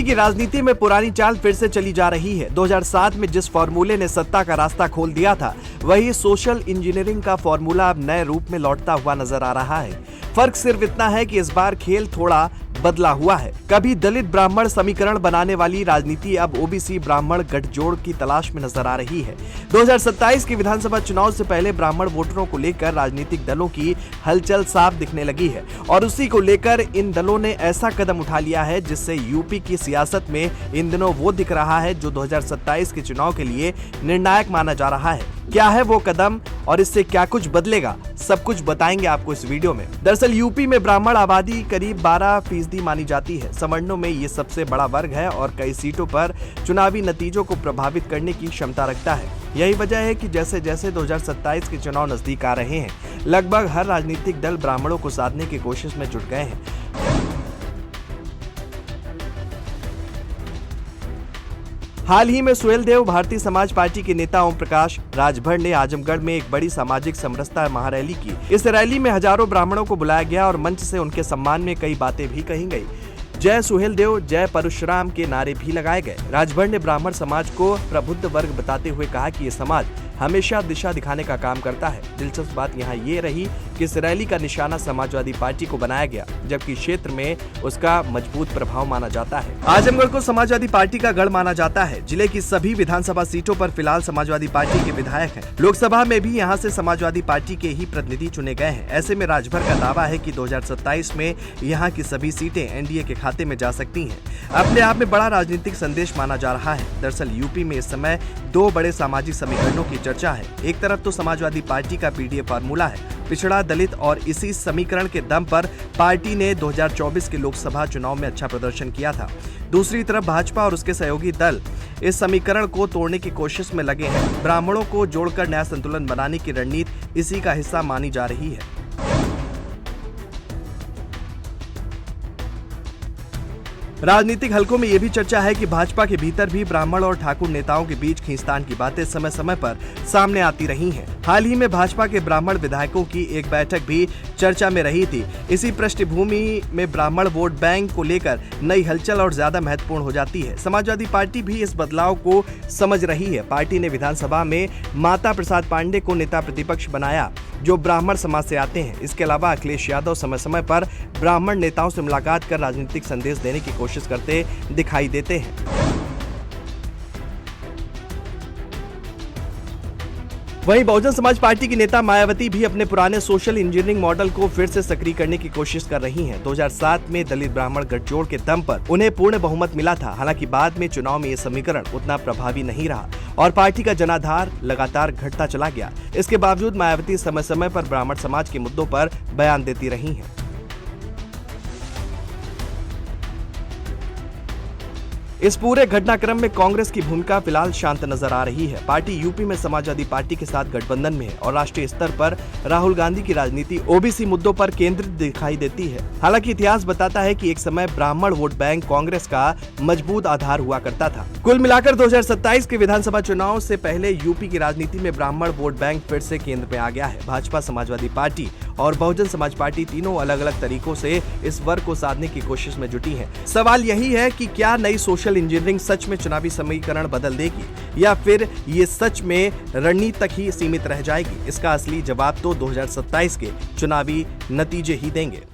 UP की राजनीति में पुरानी चाल फिर से चली जा रही है। 2007 में जिस फॉर्मूले ने सत्ता का रास्ता खोल दिया था, वही सोशल इंजीनियरिंग का फॉर्मूला अब नए रूप में लौटता हुआ नजर आ रहा है। फर्क सिर्फ इतना है कि इस बार खेल थोड़ा बदला हुआ है। कभी दलित ब्राह्मण समीकरण बनाने वाली राजनीति अब ओबीसी ब्राह्मण गठजोड़ की तलाश में नजर आ रही है। 2027 के विधानसभा चुनाव से पहले ब्राह्मण वोटरों को लेकर राजनीतिक दलों की हलचल साफ दिखने लगी है और उसी को लेकर इन दलों ने ऐसा कदम उठा लिया है जिससे यूपी की सियासत में इन दिनों वो दिख रहा है जो 2027 के चुनाव के लिए निर्णायक माना जा रहा है। क्या है वो कदम और इससे क्या कुछ बदलेगा, सब कुछ बताएंगे आपको इस वीडियो में। दरअसल यूपी में ब्राह्मण आबादी करीब 12% मानी जाती है। समझने में ये सबसे बड़ा वर्ग है और कई सीटों पर चुनावी नतीजों को प्रभावित करने की क्षमता रखता है। यही वजह है कि जैसे जैसे 2027 के चुनाव नजदीक आ रहे हैं, लगभग हर राजनीतिक दल ब्राह्मणों को साधने की कोशिश में जुट गए हैं। हाल ही में सुहेलदेव भारतीय समाज पार्टी के नेता ओम प्रकाश राजभर ने आजमगढ़ में एक बड़ी सामाजिक समरसता महारैली की। इस रैली में हजारों ब्राह्मणों को बुलाया गया और मंच से उनके सम्मान में कई बातें भी कही गई। जय सुहेलदेव, जय परशुराम के नारे भी लगाए गए। राजभर ने ब्राह्मण समाज को प्रबुद्ध वर्ग बताते हुए कहा कि ये समाज हमेशा दिशा दिखाने का काम करता है। दिलचस्प बात यहाँ ये रही कि इस रैली का निशाना समाजवादी पार्टी को बनाया गया, जबकि क्षेत्र में उसका मजबूत प्रभाव माना जाता है। आजमगढ़ को समाजवादी पार्टी का गढ़ माना जाता है। जिले की सभी विधानसभा सीटों पर फिलहाल समाजवादी पार्टी के विधायक हैं। लोकसभा में भी यहाँ से समाजवादी पार्टी के ही प्रतिनिधि चुने गए हैं। ऐसे में राजभर का दावा है कि 2027 में यहाँ की सभी सीटें एनडीए के खाते में जा सकती हैं। अपने आप में बड़ा राजनीतिक संदेश माना जा रहा है। दरअसल यूपी में इस समय दो बड़े सामाजिक समीकरणों की चर्चा है। एक तरफ तो समाजवादी पार्टी का पीडीए फार्मूला है, पिछड़ा, दलित, और इसी समीकरण के दम पर पार्टी ने 2024 के लोकसभा चुनाव में अच्छा प्रदर्शन किया था। दूसरी तरफ भाजपा और उसके सहयोगी दल इस समीकरण को तोड़ने की कोशिश में लगे हैं। ब्राह्मणों को जोड़कर नया संतुलन बनाने की रणनीति इसी का हिस्सा मानी जा रही है। राजनीतिक हलकों में यह भी चर्चा है कि भाजपा के भीतर भी ब्राह्मण और ठाकुर नेताओं के बीच खींचतान की बातें समय समय पर सामने आती रही हैं। हाल ही में भाजपा के ब्राह्मण विधायकों की एक बैठक भी चर्चा में रही थी। इसी पृष्ठभूमि में ब्राह्मण वोट बैंक को लेकर नई हलचल और ज्यादा महत्वपूर्ण हो जाती है। समाजवादी पार्टी भी इस बदलाव को समझ रही है। पार्टी ने विधानसभा में माता प्रसाद पांडे को नेता प्रतिपक्ष बनाया, जो ब्राह्मण समाज से आते हैं। इसके अलावा अखिलेश यादव समय समय पर ब्राह्मण नेताओं से मुलाकात कर राजनीतिक संदेश देने की कोशिश करते दिखाई देते हैं। वहीं बहुजन समाज पार्टी की नेता मायावती भी अपने पुराने सोशल इंजीनियरिंग मॉडल को फिर से सक्रिय करने की कोशिश कर रही हैं। 2007 में दलित ब्राह्मण गठजोड़ के दम पर उन्हें पूर्ण बहुमत मिला था। हालांकि बाद में चुनाव में ये समीकरण उतना प्रभावी नहीं रहा और पार्टी का जनाधार लगातार घटता चला गया। इसके बावजूद मायावती समय समय पर ब्राह्मण समाज के मुद्दों पर बयान देती रही हैं। इस पूरे घटनाक्रम में कांग्रेस की भूमिका फिलहाल शांत नजर आ रही है। पार्टी यूपी में समाजवादी पार्टी के साथ गठबंधन में है और राष्ट्रीय स्तर पर राहुल गांधी की राजनीति ओबीसी मुद्दों पर केंद्रित दिखाई देती है। हालांकि इतिहास बताता है कि एक समय ब्राह्मण वोट बैंक कांग्रेस का मजबूत आधार हुआ करता था। कुल मिलाकर 2027 के विधानसभा चुनाव से पहले यूपी की राजनीति में ब्राह्मण वोट बैंक फिर से केंद्र में आ गया है। भाजपा, समाजवादी पार्टी और बहुजन समाज पार्टी तीनों अलग अलग तरीकों से इस वर्ग को साधने की कोशिश में जुटी है। सवाल यही है कि क्या नई सोशल इंजीनियरिंग सच में चुनावी समीकरण बदल देगी या फिर ये सच में रणनीति तक ही सीमित रह जाएगी। इसका असली जवाब तो 2027 के चुनावी नतीजे ही देंगे।